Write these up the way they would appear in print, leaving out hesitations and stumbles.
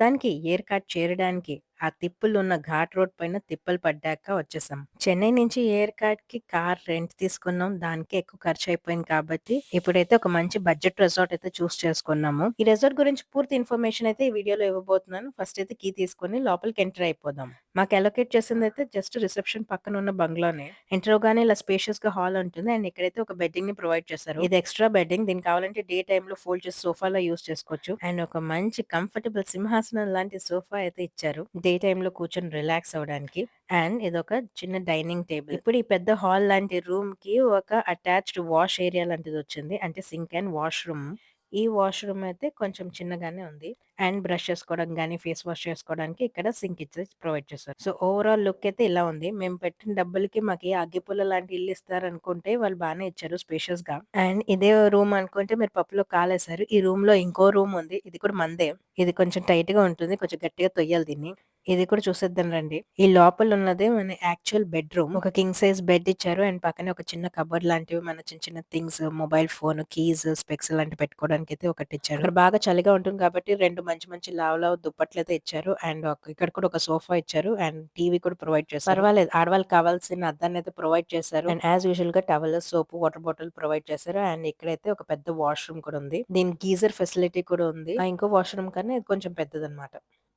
మొత్తానికి ఏర్కాడ్ చేరడానికి ఆ తిప్పులున్న ఘాట్ రోడ్ పైన తిప్పలు పడ్డాక వచ్చేసాం. చెన్నై నుంచి ఏర్కాడ్‌కి కార్ రెంట్ తీసుకున్నాం. దానికే ఎక్కువ ఖర్చయిపోయింది కాబట్టి, ఇప్పుడైతే ఒక మంచి బడ్జెట్ రిసార్ట్ అయితే చేసుకున్నాము. ఈ రిసార్ట్ గురించి పూర్తి ఇన్ఫర్మేషన్ అయితే ఈ వీడియోలో ఇవ్వబోతున్నాను. ఫస్ట్ అయితే కీ తీసుకొని లోపలికి ఎంటర్ అయిపోదాం. మాకు అలొకేట్ చేసిందయితే జస్ట్ రిసెప్షన్ పక్కన ఉన్న బంగ్లానే. ఎంటర్ అవ్వగానే ఇలా స్పేషియస్‌గా హాల్ ఉంటుంది. అండ్ ఇక్కడైతే ఒక బెడ్డింగ్‌ని ప్రొవైడ్ చేశారు. ఇది ఎక్స్‌ట్రా బెడ్డింగ్. దీనికి కావాలంటే డే టైమ్‌లో ఫోల్డ్ చేసి సోఫాలా యూజ్ చేసుకోవచ్చు. అండ్ ఒక మంచి కంఫర్టబుల్ సింహాసనం లాంటి సోఫా అయితే ఇచ్చారు. డే టైమ్‌లో కూర్చొని రిలాక్స్ అవ్వడానికి. అండ్ ఇదొక చిన్న డైనింగ్ టేబుల్. ఇప్పుడు ఈ పెద్ద హాల్ లాంటి రూమ్‌కి ఒక అటాచ్డ్ వాష్ ఏరియా లాంటిదొచ్చింది. అంటే సింక్ అండ్ వాష్‌రూమ్. ఈ వాష్‌రూమ్ అయితే కొంచెం చిన్నగానే ఉంది. అండ్ బ్రష్ చేసుకోవడం గాని, ఫేస్ వాష్ చేసుకోవడానికి ఇక్కడ సింక్ ఇచ్చేసి ప్రొవైడ్ చేశారు. సో, ఓవరాల్ లుక్ అయితే ఇలా ఉంది. మేము పెట్టిన డబ్బులకి మాకు ఏ అగ్గిపుల్ల లాంటి ఇల్లు ఇస్తారనుకుంటే వాళ్ళు బానే ఇచ్చారు స్పేషియస్‌గా. అండ్ ఇదే రూమ్ అనుకుంటే మీరు పప్పులో కాలేశారు. ఈ రూమ్‌లో ఇంకో రూమ్ ఉంది. ఇది కూడా మనదే. ఇది కొంచెం టైట్‌గా ఉంటుంది. కొంచెం గట్టిగా తొయ్యాలి దీన్ని. ఇది కూడా చూసేద్దాం రండి. ఈ లోపల ఉన్నదే మన యాక్చువల్ బెడ్‌రూమ్. ఒక కింగ్ సైజ్ బెడ్ ఇచ్చారు. అండ్ పక్కనే ఒక చిన్న కబోర్డ్ లాంటివి మన చిన్న చిన్న things mobile phone, keys, specs లాంటివి పెట్టుకోవడానికైతే ఒకటిచ్చారు. అక్కడ బాగా చలిగా ఉంటుంది కాబట్టి 2 మంచి మంచి లావు లావు దుప్పట్లయితే ఇచ్చారు. అండ్ ఇక్కడ కూడా ఒక సోఫా ఇచ్చారు. అండ్ టీవీ కూడా ప్రొవైడ్ చేశారు. పర్వాలేదు ఆడవాళ్ళకి కావాల్సిన అద్దాన్నయితే ప్రొవైడ్ చేశారు. అండ్ యాజ్ యూజువల్‌గా టవల్, సోపు, వాటర్ బాటిల్ ప్రొవైడ్ చేశారు. అండ్ ఇక్కడైతే ఒక పెద్ద వాష్‌రూమ్ కూడా ఉంది. దీనికి గీజర్ ఫెసిలిటీ కూడా ఉంది. ఇంకో వాష్‌రూమ్ కన్నా ఇది కొంచెం పెద్దదన్నమాట.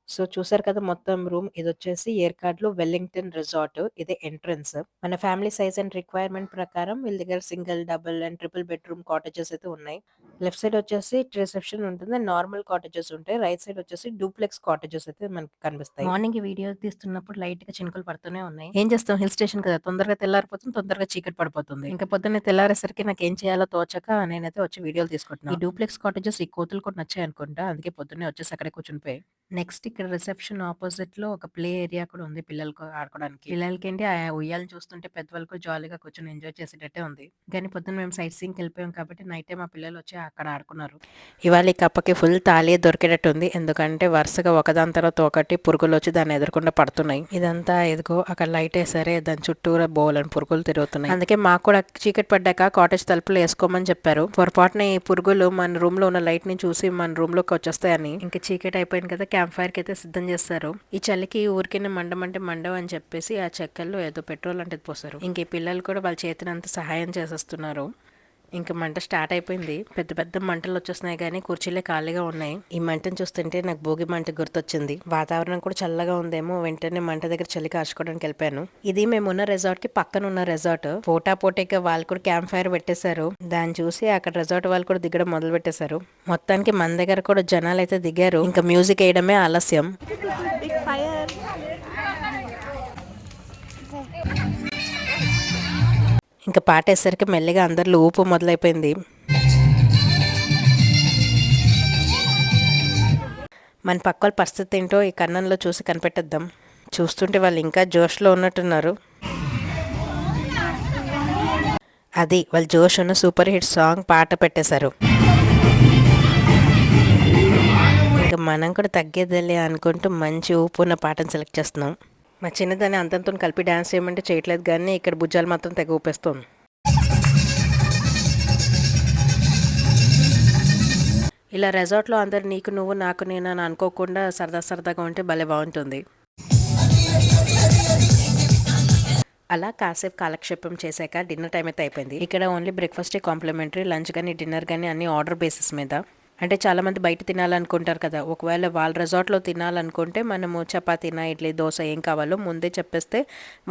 సో, చూసారు కదా మొత్తం రూమ్. ఇదొచ్చేసి ఏర్కాడ్‌లో వెల్లింగ్టన్ రిసార్ట్. ఇది ఎంట్రన్స్. మన ఫ్యామిలీ సైజ్ అండ్ రిక్వైర్మెంట్ ప్రకారం వీళ్ళ దగ్గర single, double and triple bedroom cottages అయితే ఉన్నాయి. లెఫ్ట్ సైడ్ వచ్చేసి రిసెప్షన్ ఉంటుంది. అండ్ నార్మల్ కాటేజెస్ ఉంటాయి. రైట్ సైడ్ వచ్చేసి డూప్లెక్స్ కాటేజెస్ అయితే మనకి కనిపిస్తాయి. మార్నింగ్ ఈ వీడియో తీస్తున్నప్పుడు లైట్‌గా చినుకులు పడుతూనే ఉన్నాయి. ఏం చేస్తాం హిల్ స్టేషన్ కదా! తొందరగా తెల్లారిపోతుంది. తొందరగా చీకటి పడిపోతుంది. ఇంకా పొద్దున్నే తెల్లారేసరికి నాకేం చేయాలో తోచక నేనైతే వచ్చి వీడియోలు తీసుకుంటున్నా. ఈ డూప్లెక్స్ కాటేజెస్ ఈ కోతులు కూడా నచ్చాయనుకుంటా. అందుకే పొద్దున్నే వచ్చేసి అక్కడే కూర్చునిపోయాయి. నెక్స్ట్ ఇక్కడ రిసెప్షన్ ఆపోజిట్‌లో ఒక ప్లే ఏరియా కూడా ఉంది పిల్లలకు ఆడుకోవడానికి. పిల్లలకేంటి ఆ ఉయ్యాలను చూస్తుంటే పెద్దవాళ్ళు జాలీగా కూర్చొని ఎంజాయ్ చేసేటట్టే ఉంది. కానీ పొద్దున్న మేము సైట్ సీయింగ్‌కి వెళ్ళిపోయాం కాబట్టి నైట్ టైమ్ మా పిల్లలు వచ్చి అక్కడ ఆడుకున్నారు. ఇవాళ ఈ కప్పకి ఫుల్ తాళియే దొరికేటట్టు ఉంది. ఎందుకంటే వరుసగా ఒకదాని తర్వాత ఒకటి పురుగులొచ్చి దాన్ని ఎదురకుండా పడుతున్నాయి. ఇదంతా ఇదిగో అక్కడ లైట్ ఏసారే దాని చుట్టూరా బోలెడన్ని పురుగులు తిరుగుతున్నాయి. అందుకే మాకు కూడా చీకటి పడ్డాక కాటేజ్ తలుపులు ఏసుకోమని చెప్పారు. పొరపాటున ఈ పురుగులు మన రూమ్‌లో ఉన్న లైట్‌ని చూసి మన రూమ్‌లోకి వచ్చేస్తాయని ఇంక చీకటి అయిపోయింది కదా! క్యాంప్ ఫైర్‌కి అయితే సిద్ధం చేస్తారు. ఈ చలికి ఊరికేనే మండమంటే మండవని చెప్పేసి ఆ చెక్కల్లో ఏదో పెట్రోల్ లాంటిది పోసారు. ఇంక ఈ పిల్లలు కూడా వాళ్ళ చేతినంత సహాయం చేసేస్తున్నారు. ఇంక మంట స్టార్ట్ అయిపోయింది. పెద్ద పెద్ద మంటలు వచ్చేస్తున్నాయి కానీ కుర్చీలే ఖాళీగా ఉన్నాయి. ఈ మంటను చూస్తుంటే నాకు భోగి మంట గుర్తొచ్చింది. వాతావరణం కూడా చల్లగా ఉందేమో వెంటనే మంట దగ్గర చలి కాచుకోవడానికి వెళ్ళిపోయాను. ఇది మేమున్న రిసార్ట్ కి పక్కన ఉన్న రిసార్ట్. పోటాపోటీగా వాళ్ళు కూడా క్యాంప్ ఫైర్ పెట్టేశారు. దాన్ని చూసి అక్కడ రిసార్ట్ వాళ్ళు కూడా దిగడం మొదలు పెట్టేశారు. మొత్తానికి మన దగ్గర కూడా జనాలు అయితే దిగారు. ఇంకా మ్యూజిక్ వేయడమే ఆలస్యం. ఇంకా పాటేసరికి మెల్లిగా అందరిలో ఊపు మొదలైపోయింది. మన పక్కల పరిస్థితి ఏంటో ఈ కన్నంలో చూసి కనిపెట్టేద్దాం. చూస్తుంటే వాళ్ళు ఇంకా జోష్లో ఉన్నట్టున్నారు. అది వాళ్ళు జోష్ ఉన్న సూపర్ హిట్ సాంగ్ పాట పెట్టేశారు. ఇంకా మనం కూడా తగ్గేదేలే అనుకుంటూ మంచి ఊపు ఉన్న పాటను సెలెక్ట్ చేస్తున్నాం. మా చిన్నదాన్ని అంతంతో కలిపి డ్యాన్స్ చేయమంటే చేయట్లేదు కానీ ఇక్కడ భుజాలు మాత్రం తెగ ఊపేస్తాం. ఇలా రెసార్ట్లో అందరు నీకు నువ్వు నాకు నేను అని అనుకోకుండా సరదా సరదాగా ఉంటే భలే బాగుంటుంది. అలా కాసేపు కాలక్షేపం చేశాక డిన్నర్ టైం అయితే అయిపోయింది. ఇక్కడ ఓన్లీ బ్రేక్ఫాస్టే కాంప్లిమెంటరీ, లంచ్ కానీ డిన్నర్ కానీ అన్ని ఆర్డర్ బేసిస్ మీద. అంటే చాలామంది బయట తినాలనుకుంటారు కదా. ఒకవేళ వాళ్ళ రిసార్ట్లో తినాలనుకుంటే మనము చపాతీనా ఇడ్లీ దోశ ఏం కావాలో ముందే చెప్పేస్తే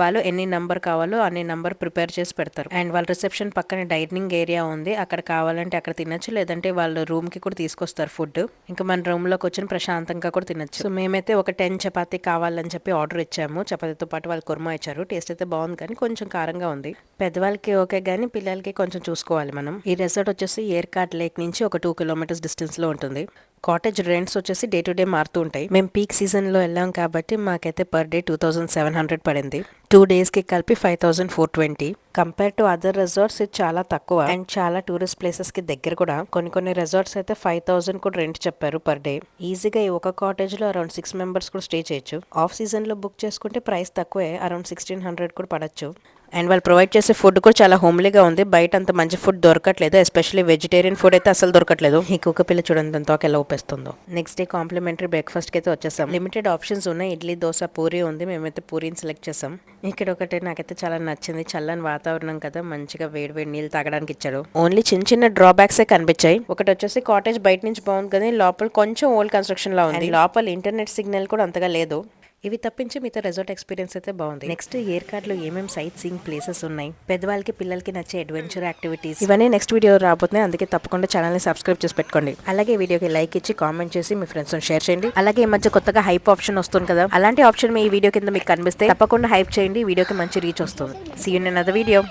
వాళ్ళు ఎన్ని నంబర్ కావాలో అన్ని నంబర్ ప్రిపేర్ చేసి పెడతారు. అండ్ వాళ్ళ రిసెప్షన్ పక్కన డైనింగ్ ఏరియా ఉంది. అక్కడ కావాలంటే అక్కడ తినొచ్చు, లేదంటే వాళ్ళ రూమ్కి కూడా తీసుకొస్తారు ఫుడ్. ఇంకా మన రూమ్లోకి వచ్చిన ప్రశాంతంగా కూడా తినొచ్చు. సో మేమైతే ఒక 10 చపాతీ కావాలని చెప్పి ఆర్డర్ ఇచ్చాము. చపాతీతో పాటు వాళ్ళు కుర్మా ఇచ్చారు. టేస్ట్ అయితే బాగుంది కానీ కొంచెం కారంగా ఉంది. పెద్దవాళ్ళకి ఓకే కానీ పిల్లలకి కొంచెం చూసుకోవాలి మనం. ఈ రిసార్ట్ వచ్చేసి ఏర్కాడ్ లేక్ నుంచి ఒక 2 కిలోమీటర్స్ డిస్టెన్స్లో ఉంటుంది. కాటేజ్ రెంట్స్ వచ్చేసి డే టు డే మారుతూ ఉంటాయి. మేము పీక్ సీజన్లో వెళ్ళాం కాబట్టి మాకైతే పర్ డే 2700 పడింది. 2 డేస్కి కలిపి 5420. కంపేర్ టు అదర్ రిసార్ట్స్ ఇది చాలా తక్కువ. అండ్ చాలా టూరిస్ట్ ప్లేసెస్కి దగ్గర కూడా. కొన్ని రిసార్ట్స్ అయితే 5000 కూడా రెంట్ చెప్పారు పర్ డే. ఈజీగా ఈ ఒక కాటేజ్లో అరౌండ్ 6 మెంబర్స్ కూడా స్టే చేయొచ్చు. ఆఫ్ సీజన్లో బుక్ చేసుకుంటే ప్రైస్ తక్కువే, అరౌండ్ 1600 కూడా పడచ్చు. అండ్ వాళ్ళు ప్రొవైడ్ చేసే ఫుడ్ కూడా చాలా హోమ్లీగా ఉంది. బయట అంత మంచి ఫుడ్ దొరకట్లేదు, ఎస్పెషల్లీ వెజిటేరియన్ ఫుడ్ అయితే అసలు దొరకట్లేదు. ఈ కుక్క పిల్ల చూడండి ఎంతో ఎలా ఊపేస్తుందో. నెక్స్ట్ డే కాంప్లిమెంటరీ బ్రేక్ఫాస్ట్ కి అయితే వచ్చేసాం. లిమిటెడ్ ఆప్షన్స్ ఉన్నాయి, ఇడ్లీ, దోశ, పూరి ఉంది. మేమైతే పూరిని సెలెక్ట్ చేసాం. ఇక్కడ ఒకటి నాకైతే చాలా నచ్చింది, చల్లని వాతావరణం కదా, మంచిగా వేడి వేడి నీళ్ళు తాగడానికి ఇచ్చాడు. ఓన్లీ చిన్న చిన్న డ్రాబ్యాక్సే కనిపించాయి. ఒకటి వచ్చేసి కాటేజ్ బయట నుంచి బాగుంది కానీ లోపల కొంచెం ఓల్డ్ కన్స్ట్రక్షన్ లా ఉంది. లోపల ఇంటర్నెట్ సిగ్నల్ కూడా అంతగా లేదు. ఇవి తప్పించి మీతో రిసార్ట్ ఎక్స్పీరియన్స్ అయితే బాగుంది. నెక్స్ట్ ఏర్కాడ్ లో ఏమేమి సైట్ సీయింగ్ ప్లేసెస్ ఉన్నాయి, పెద్దవాళ్ళకి పిల్లలకి నచ్చే అడ్వెంచర్ యాక్టివిటీస్, ఇవన్నీ నెక్స్ట్ వీడియో రాబోతున్నాయి. అందుకే తప్పకుండా ఛానల్ ని సబ్స్క్రైబ్ చేసి పెట్టుకోండి. అలాగే వీడియోకి లైక్ ఇచ్చి కామెంట్ చేసి మీ ఫ్రెండ్స్ షేర్ చేయండి. అలాగే ఈ మధ్య కొత్తగా హైప్ ఆప్షన్ వస్తుంది కదా, అలాంటి ఆప్షన్ మీ ఈ వీడియో కింద మీకు కనిపిస్తే తప్పకుండా హైప్ చేయండి. వీడియోకి మంచి రీచ్ వస్తుంది. See you in another video.